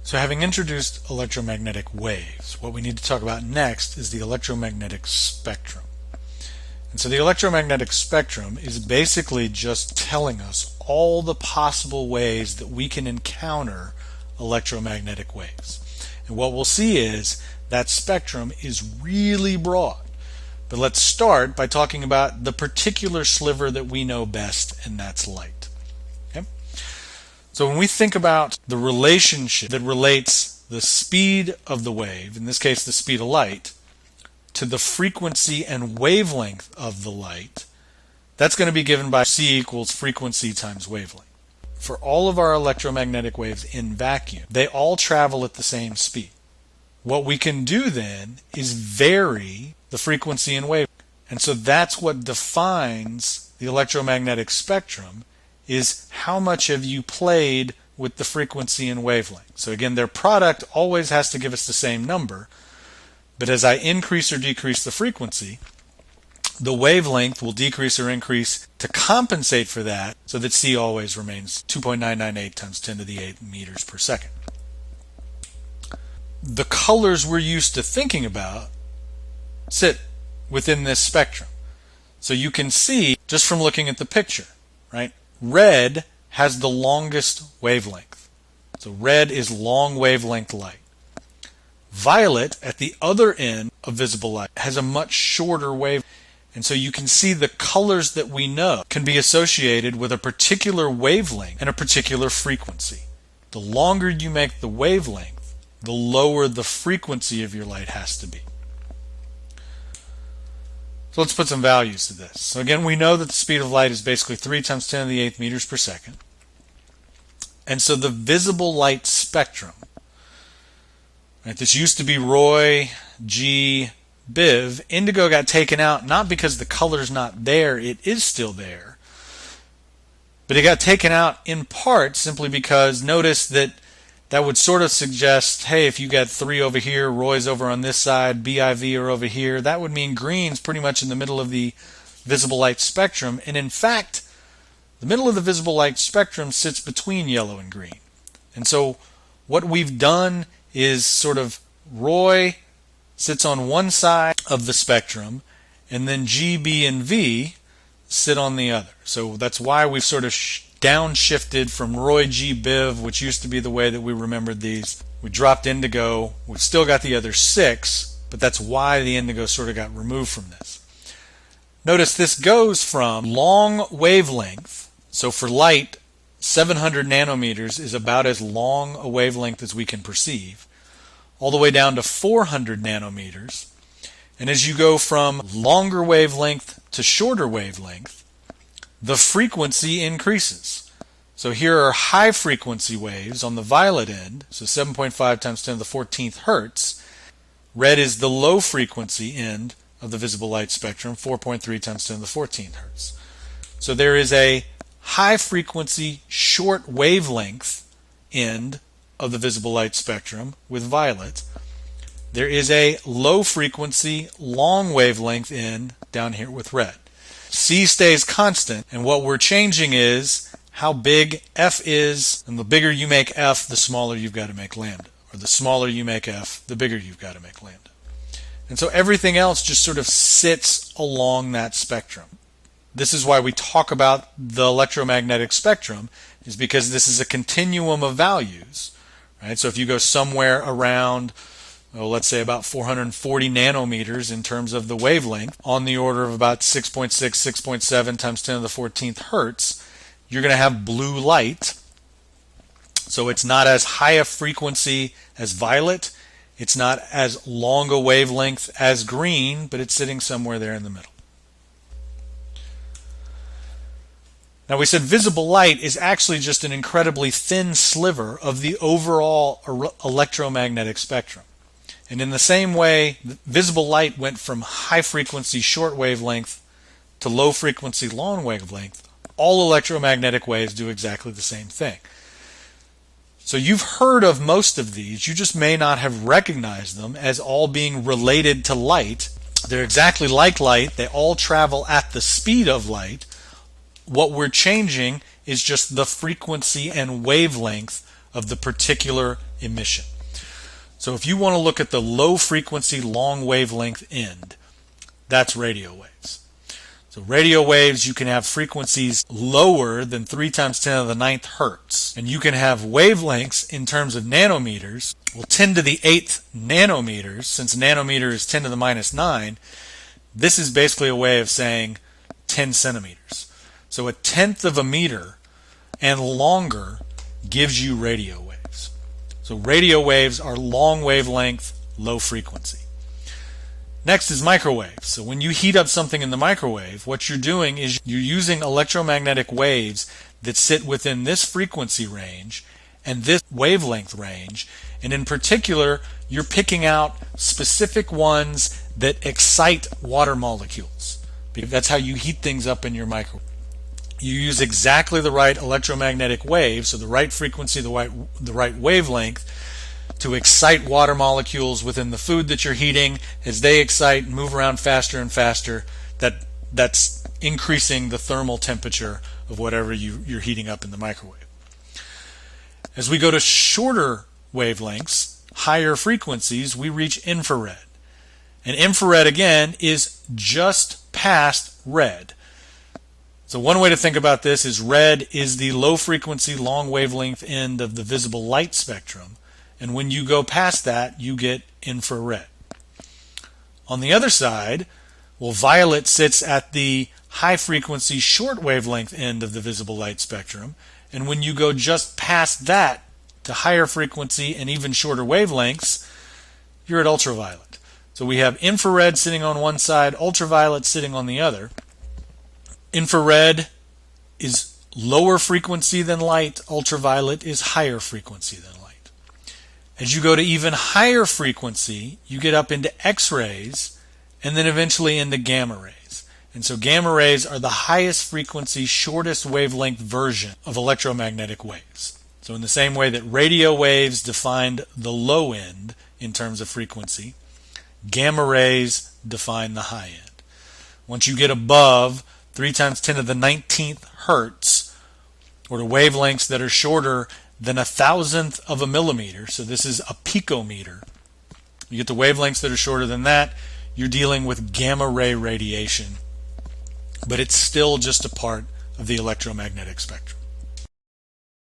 So having introduced electromagnetic waves, what we need to talk about next is the electromagnetic spectrum. And so the electromagnetic spectrum is basically just telling us all the possible ways that we can encounter electromagnetic waves. And what we'll see is that spectrum is really broad. But let's start by talking about the particular sliver that we know best, and that's light. Okay? So when we think about the relationship that relates the speed of the wave, in this case the speed of light, to the frequency and wavelength of the light, that's going to be given by C equals frequency times wavelength. For all of our electromagnetic waves in vacuum, they all travel at the same speed. What we can do then is vary the frequency and wavelength. And so that's what defines the electromagnetic spectrum, is how much have you played with the frequency and wavelength. So again, their product always has to give us the same number, but as I increase or decrease the frequency, the wavelength will decrease or increase to compensate for that, so that C always remains 2.998 times 10 to the 8 meters per second. The colors we're used to thinking about sit within this spectrum. So you can see, just from looking at the picture, right? Red has the longest wavelength. So red is long wavelength light. Violet, at the other end of visible light, has a much shorter wavelength. And so you can see the colors that we know can be associated with a particular wavelength and a particular frequency. The longer you make the wavelength, the lower the frequency of your light has to be. So let's put some values to this. So again, we know that the speed of light is basically 3 times 10 to the 8th meters per second. And so the visible light spectrum, right, this used to be Roy, G, Biv. Indigo got taken out not because the color's not there, it is still there. But it got taken out in part simply because notice that would sort of suggest, hey, if you got 3 over here, Roy's over on this side, BIV are over here, that would mean green's pretty much in the middle of the visible light spectrum. And in fact, the middle of the visible light spectrum sits between yellow and green. And so what we've done is sort of Roy sits on one side of the spectrum, and then G, B, and V sit on the other. So that's why we've sort of downshifted from Roy, G, Biv, which used to be the way that we remembered these. We dropped indigo. We've still got the other 6, but that's why the indigo sort of got removed from this. Notice this goes from long wavelength, so for light, 700 nanometers is about as long a wavelength as we can perceive, all the way down to 400 nanometers. And as you go from longer wavelength to shorter wavelength, the frequency increases. So here are high frequency waves on the violet end, so 7.5 times 10 to the 14th hertz. Red is the low frequency end of the visible light spectrum, 4.3 times 10 to the 14th hertz. So there is a high frequency short wavelength end of the visible light spectrum with violet. There is a low frequency long wavelength end down here with red. C stays constant, and what we're changing is how big F is, and the bigger you make F, the smaller you've got to make lambda. Or the smaller you make F, the bigger you've got to make lambda. And so everything else just sort of sits along that spectrum. This is why we talk about the electromagnetic spectrum, is because this is a continuum of values. Right? So if you go somewhere around, let's say about 440 nanometers in terms of the wavelength, on the order of about 6.6, 6.7 times 10 to the 14th hertz, you're going to have blue light. So it's not as high a frequency as violet. It's not as long a wavelength as green, but it's sitting somewhere there in the middle. Now we said visible light is actually just an incredibly thin sliver of the overall electromagnetic spectrum. And in the same way, visible light went from high frequency short wavelength to low frequency long wavelength. All electromagnetic waves do exactly the same thing. So you've heard of most of these, you just may not have recognized them as all being related to light. They're exactly like light, they all travel at the speed of light. What we're changing is just the frequency and wavelength of the particular emission. So if you want to look at the low frequency long wavelength end, that's radio waves. So radio waves, you can have frequencies lower than 3 times 10 to the 9th hertz. And you can have wavelengths in terms of nanometers. Well, 10 to the 8th nanometers, since nanometer is 10 to the minus 9, this is basically a way of saying 10 centimeters. So a tenth of a meter and longer gives you radio waves. So radio waves are long wavelength, low frequency. Next is microwaves. So when you heat up something in the microwave, what you're doing is you're using electromagnetic waves that sit within this frequency range and this wavelength range, and in particular, you're picking out specific ones that excite water molecules. That's how you heat things up in your microwave. You use exactly the right electromagnetic wave, so the right frequency, the right wavelength, to excite water molecules within the food that you're heating. As they excite and move around faster and faster, that's increasing the thermal temperature of whatever you're heating up in the microwave. As we go to shorter wavelengths, higher frequencies, we reach infrared. And infrared, again, is just past red. So one way to think about this is red is the low frequency, long wavelength end of the visible light spectrum. And when you go past that, you get infrared. On the other side, well, violet sits at the high frequency, short wavelength end of the visible light spectrum. And when you go just past that to higher frequency and even shorter wavelengths, you're at ultraviolet. So we have infrared sitting on one side, ultraviolet sitting on the other. Infrared is lower frequency than light, ultraviolet is higher frequency than light. As you go to even higher frequency, you get up into X-rays and then eventually into gamma rays. And so gamma rays are the highest frequency, shortest wavelength version of electromagnetic waves. So in the same way that radio waves defined the low end in terms of frequency, gamma rays define the high end. Once you get above 3 times 10 to the 19th hertz, or to wavelengths that are shorter than 1,000th of a millimeter, so this is a picometer, you get the wavelengths that are shorter than that, you're dealing with gamma ray radiation, but it's still just a part of the electromagnetic spectrum.